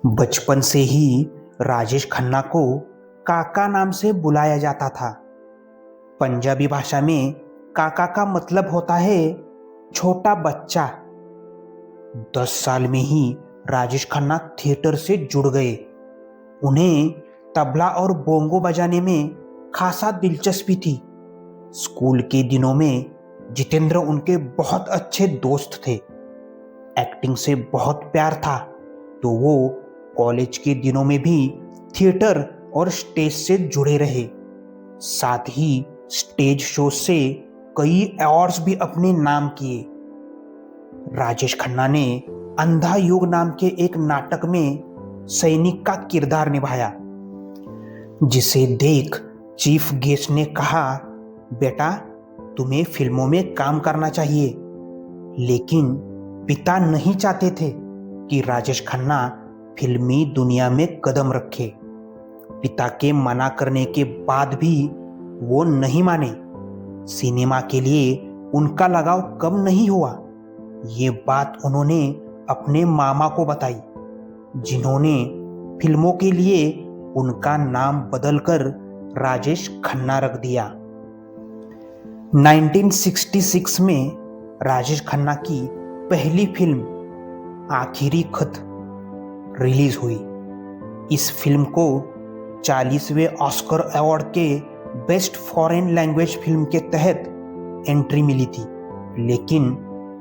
बचपन से ही राजेश खन्ना को काका नाम से बुलाया जाता था। पंजाबी भाषा में काका का मतलब होता है छोटा बच्चा। 10 साल में ही राजेश खन्ना थिएटर से जुड़ गए। उन्हें तबला और बोंगो बजाने में खासा दिलचस्पी थी। स्कूल के दिनों में जितेंद्र उनके बहुत अच्छे दोस्त थे। एक्टिंग से बहुत प्यार था, तो वो कॉलेज के दिनों में भी थिएटर और स्टेज से जुड़े रहे। साथ ही स्टेज शो से कई अवार्ड्स भी अपने नाम किए। राजेश खन्ना ने अंधा युग नाम के एक नाटक में सैनिक का किरदार निभाया, जिसे देख चीफ गेस्ट ने कहा, बेटा तुम्हें फिल्मों में काम करना चाहिए। लेकिन पिता नहीं चाहते थे कि राजेश खन्ना फिल्मी दुनिया में कदम रखे। पिता के मना करने के बाद भी वो नहीं माने। सिनेमा के लिए उनका लगाव कम नहीं हुआ। ये बात उन्होंने अपने मामा को बताई, जिन्होंने फिल्मों के लिए उनका नाम बदलकर राजेश खन्ना रख दिया। 1966 में राजेश खन्ना की पहली फिल्म आखिरी खत रिलीज हुई। इस फिल्म को 40वें ऑस्कर अवार्ड के बेस्ट फॉरेन लैंग्वेज फिल्म के तहत एंट्री मिली थी, लेकिन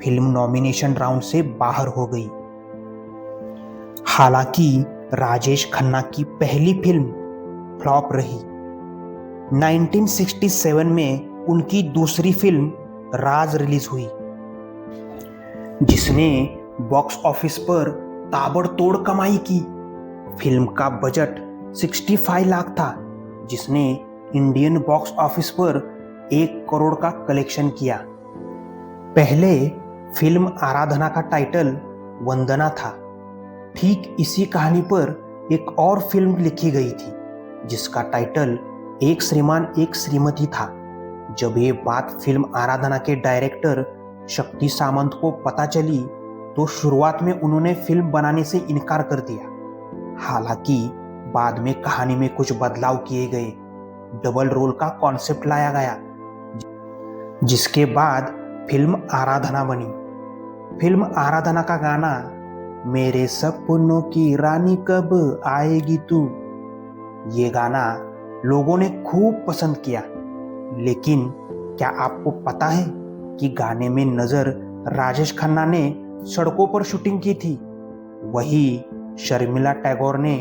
फिल्म नॉमिनेशन राउंड से बाहर हो गई। हालांकि राजेश खन्ना की पहली फिल्म फ्लॉप रही। 1967 में उनकी दूसरी फिल्म राज रिलीज हुई, जिसने बॉक्स ऑफिस पर ताबड़तोड़ कमाई की। फिल्म का बजट 65 लाख था, जिसने इंडियन बॉक्स ऑफिस पर 1 करोड़ का कलेक्शन किया। पहले फिल्म आराधना का टाइटल वंदना था। ठीक इसी कहानी पर एक और फिल्म लिखी गई थी, जिसका टाइटल एक श्रीमान एक श्रीमती था। जब ये बात फिल्म आराधना के डायरेक्टर शक्ति सामंत को पता चली, तो शुरुआत में उन्होंने फिल्म बनाने से इनकार कर दिया। हालांकि बाद में कहानी में कुछ बदलाव किए गए। डबल रोल का कॉन्सेप्ट लाया गया, जिसके बाद फिल्म आराधना बनी। फिल्म आराधना का गाना मेरे सपनों की रानी कब आएगी तू, ये गाना लोगों ने खूब पसंद किया। लेकिन क्या आपको पता है कि गाने में नजर राजेश खन्ना ने सड़कों पर शूटिंग की थी, वही शर्मिला टैगोर ने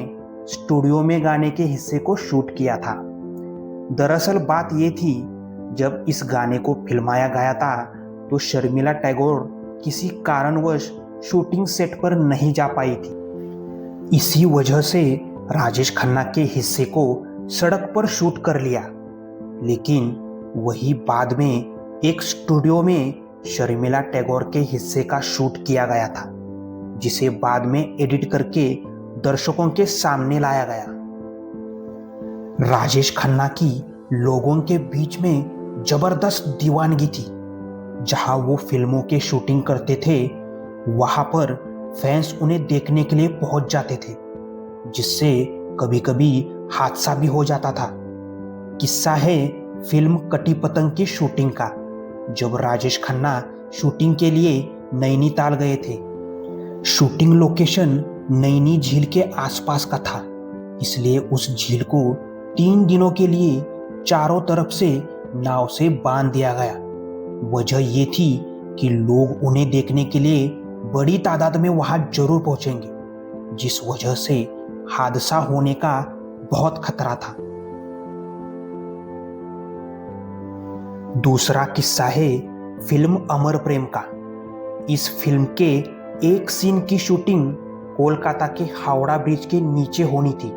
स्टूडियो में गाने के हिस्से को शूट किया था। दरअसल बात ये थी, जब इस गाने को फिल्माया गया था तो शर्मिला टैगोर किसी कारणवश शूटिंग सेट पर नहीं जा पाई थी। इसी वजह से राजेश खन्ना के हिस्से को सड़क पर शूट कर लिया। लेकिन वही बाद में एक स्टूडियो में शर्मिला टैगोर के हिस्से का शूट किया गया था, जिसे बाद में एडिट करके दर्शकों के सामने लाया गया। राजेश खन्ना की लोगों के बीच में जबरदस्त दीवानगी थी। जहां वो फिल्मों के शूटिंग करते थे, वहां पर फैंस उन्हें देखने के लिए पहुंच जाते थे, जिससे कभी कभी हादसा भी हो जाता था। किस्सा है फिल्म कटी पतंग की शूटिंग का। जब राजेश खन्ना शूटिंग के लिए नैनीताल गए थे, शूटिंग लोकेशन नैनी झील के आसपास का था, इसलिए उस झील को 3 दिनों के लिए चारों तरफ से नाव से बांध दिया गया। वजह ये थी कि लोग उन्हें देखने के लिए बड़ी तादाद में वहां जरूर पहुंचेंगे, जिस वजह से हादसा होने का बहुत खतरा था। दूसरा किस्सा है फिल्म अमर प्रेम का। इस फिल्म के एक सीन की शूटिंग कोलकाता के हावड़ा ब्रिज के नीचे होनी थी,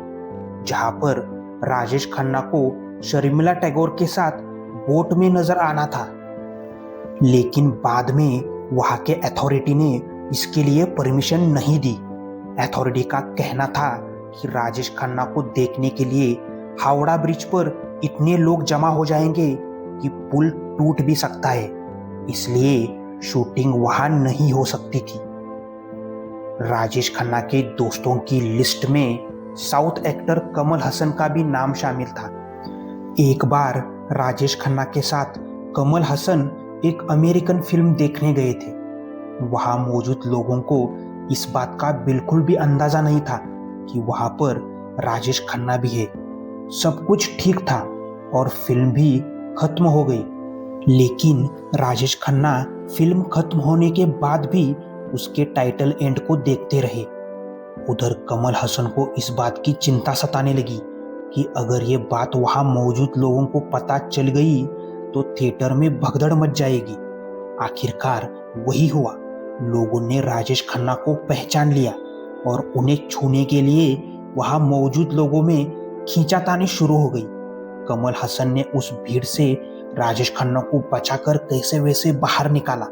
जहां पर राजेश खन्ना को शर्मिला टैगोर के साथ बोट में नजर आना था। लेकिन बाद में वहां के अथॉरिटी ने इसके लिए परमिशन नहीं दी। अथॉरिटी का कहना था कि राजेश खन्ना को देखने के लिए हावड़ा ब्रिज पर इतने लोग जमा हो जाएंगे कि पुल टूट भी सकता है, इसलिए शूटिंग वहां नहीं हो सकती थी। राजेश खन्ना के दोस्तों की लिस्ट में साउथ एक्टर कमल हसन का भी नाम शामिल था। एक बार राजेश खन्ना के साथ कमल हसन एक अमेरिकन फिल्म देखने गए थे। वहां मौजूद लोगों को इस बात का बिल्कुल भी अंदाजा नहीं था कि वहां पर राजेश खन्ना भी है। सब कुछ ठीक था और फिल्म भी खत्म हो गई। लेकिन राजेश खन्ना फिल्म खत्म होने के बाद भी उसके टाइटल एंड को देखते रहे। उधर कमल हसन को इस बात की चिंता सताने लगी कि अगर ये बात वहां मौजूद लोगों को पता चल गई तो थिएटर में भगदड़ मच जाएगी। आखिरकार वही हुआ। लोगों ने राजेश खन्ना को पहचान लिया और उन्हें छूने के लिए वहां मौजूद लोगों में खींचातानी शुरू हो गई। कमल हसन ने उस भीड़ से राजेश खन्ना को बचाकर कैसे वैसे बाहर निकाला,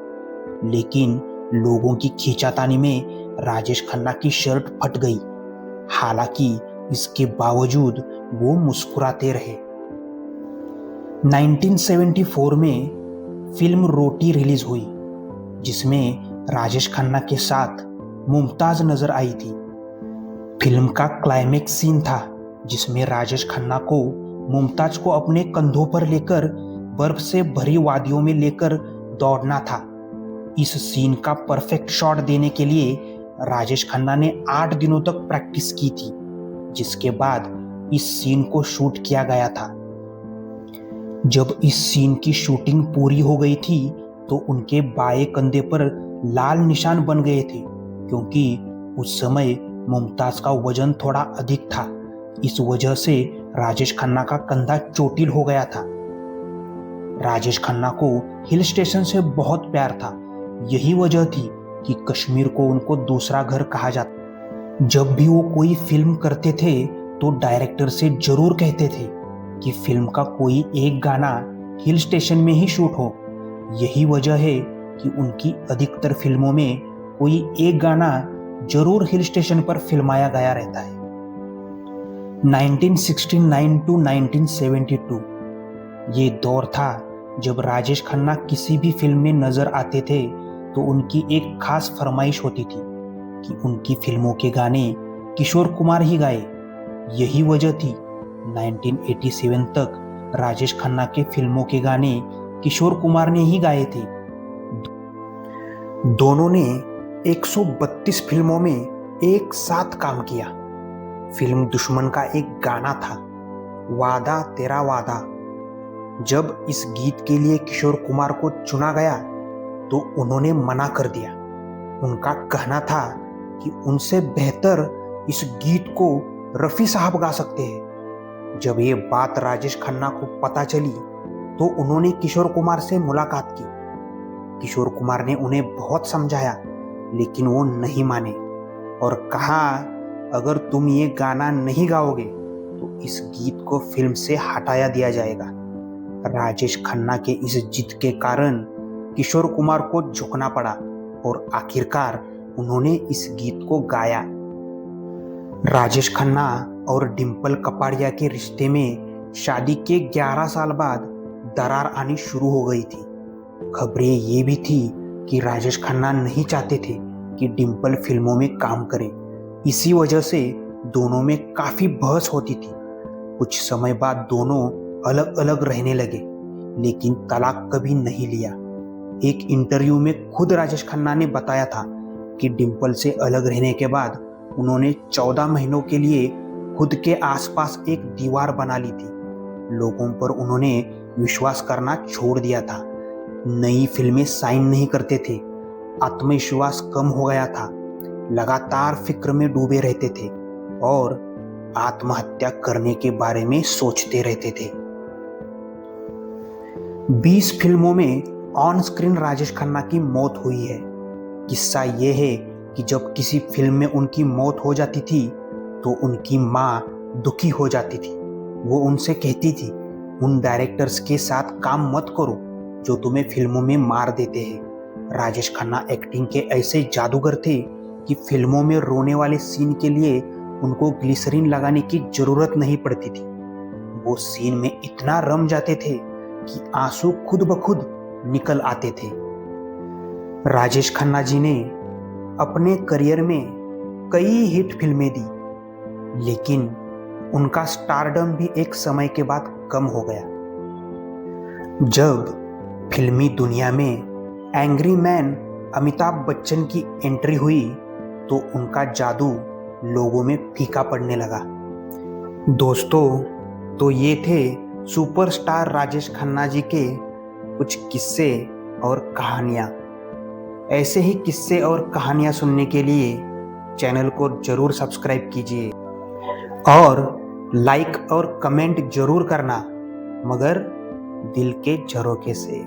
लेकिन लोगों की खींचातानी में राजेश खन्ना की शर्ट फट गई। हालांकि इसके बावजूद वो मुस्कुराते रहे। 1974 में फिल्म रोटी रिलीज हुई, जिसमें राजेश खन्ना के साथ मुमताज नजर आई थी। फिल्म का क्लाइमेक्स सीन था जिसमें राजेश खन्ना को मुमताज को अपने कंधों पर लेकर बर्फ से भरी वादियों में लेकर दौड़ना था। इस सीन का परफेक्ट शॉट देने के लिए राजेश खन्ना ने 8 दिनों तक प्रैक्टिस की थी, जिसके बाद इस सीन को शूट किया गया था। जब इस सीन की शूटिंग पूरी हो गई थी तो उनके बाएं कंधे पर लाल निशान बन गए थे, क्योंकि उस समय मुमताज का वजन थोड़ा अधिक था। इस वजह से राजेश खन्ना का कंधा चोटिल हो गया था। राजेश खन्ना को हिल स्टेशन से बहुत प्यार था। यही वजह थी कि कश्मीर को उनको दूसरा घर कहा जाता। जब भी वो कोई फिल्म करते थे तो डायरेक्टर से जरूर कहते थे कि फिल्म का कोई एक गाना हिल स्टेशन में ही शूट हो। यही वजह है कि उनकी अधिकतर फिल्मों में कोई एक गाना जरूर हिल स्टेशन पर फिल्माया गया रहता है। 1969 टू 1972 ये दौर था जब राजेश खन्ना किसी भी फिल्म में नजर आते थे तो उनकी एक खास फरमाइश होती थी कि उनकी फिल्मों के गाने किशोर कुमार ही गाए। यही वजह थी 1987 तक राजेश खन्ना के फिल्मों के गाने किशोर कुमार ने ही गाए थे। दोनों ने 132 फिल्मों में एक साथ काम किया। फिल्म दुश्मन का एक गाना था, वादा तेरा वादा। जब इस गीत के लिए किशोर कुमार को चुना गया तो उन्होंने मना कर दिया। उनका कहना था कि उनसे बेहतर इस गीत को रफी साहब गा सकते हैं। जब ये बात राजेश खन्ना को पता चली तो उन्होंने किशोर कुमार से मुलाकात की। किशोर कुमार ने उन्हें बहुत समझाया, लेकिन वो नहीं माने और कहा, अगर तुम ये गाना नहीं गाओगे तो इस गीत को फिल्म से हटाया दिया जाएगा। राजेश खन्ना के इस जिद के कारण किशोर कुमार को झुकना पड़ा और आखिरकार उन्होंने इस गीत को गाया। राजेश खन्ना और डिंपल कपाड़िया के रिश्ते में शादी के 11 साल बाद दरार आनी शुरू हो गई थी। खबरें ये भी थी कि राजेश खन्ना नहीं चाहते थे कि डिंपल फिल्मों में काम करे। इसी वजह से दोनों में काफी बहस होती थी। कुछ समय बाद दोनों अलग अलग रहने लगे, लेकिन तलाक कभी नहीं लिया। एक इंटरव्यू में खुद राजेश खन्ना ने बताया था कि डिंपल से अलग रहने के बाद उन्होंने 14 महीनों के लिए खुद के आसपास एक दीवार बना ली थी। लोगों पर उन्होंने विश्वास करना छोड़ दिया था। नई फिल्में साइन नहीं करते थे। आत्मविश्वास कम हो गया था। लगातार फिक्र में डूबे रहते थे और आत्महत्या करने के बारे में सोचते रहते थे। 20 फिल्मों में ऑन स्क्रीन राजेश खन्ना की मौत हुई है। किस्सा यह है कि जब किसी फिल्म में उनकी मौत हो जाती थी तो उनकी माँ दुखी हो जाती थी। वो उनसे कहती थी, उन डायरेक्टर्स के साथ काम मत करो जो तुम्हें फिल्मों में मार देते हैं। राजेश खन्ना एक्टिंग के ऐसे जादूगर थे कि फिल्मों में रोने वाले सीन के लिए उनको ग्लिसरीन लगाने की जरूरत नहीं पड़ती थी। वो सीन में इतना रम जाते थे कि आंसू खुद ब खुद निकल आते थे। राजेश खन्ना जी ने अपने करियर में कई हिट फिल्में दी, लेकिन उनका स्टारडम भी एक समय के बाद कम हो गया। जब फिल्मी दुनिया में एंग्री मैन अमिताभ बच्चन की एंट्री हुई तो उनका जादू लोगों में फीका पड़ने लगा। दोस्तों, तो ये थे सुपरस्टार राजेश खन्ना जी के कुछ किस्से और कहानियाँ। ऐसे ही किस्से और कहानियाँ सुनने के लिए चैनल को जरूर सब्सक्राइब कीजिए और लाइक और कमेंट जरूर करना, मगर दिल के झरोखे से।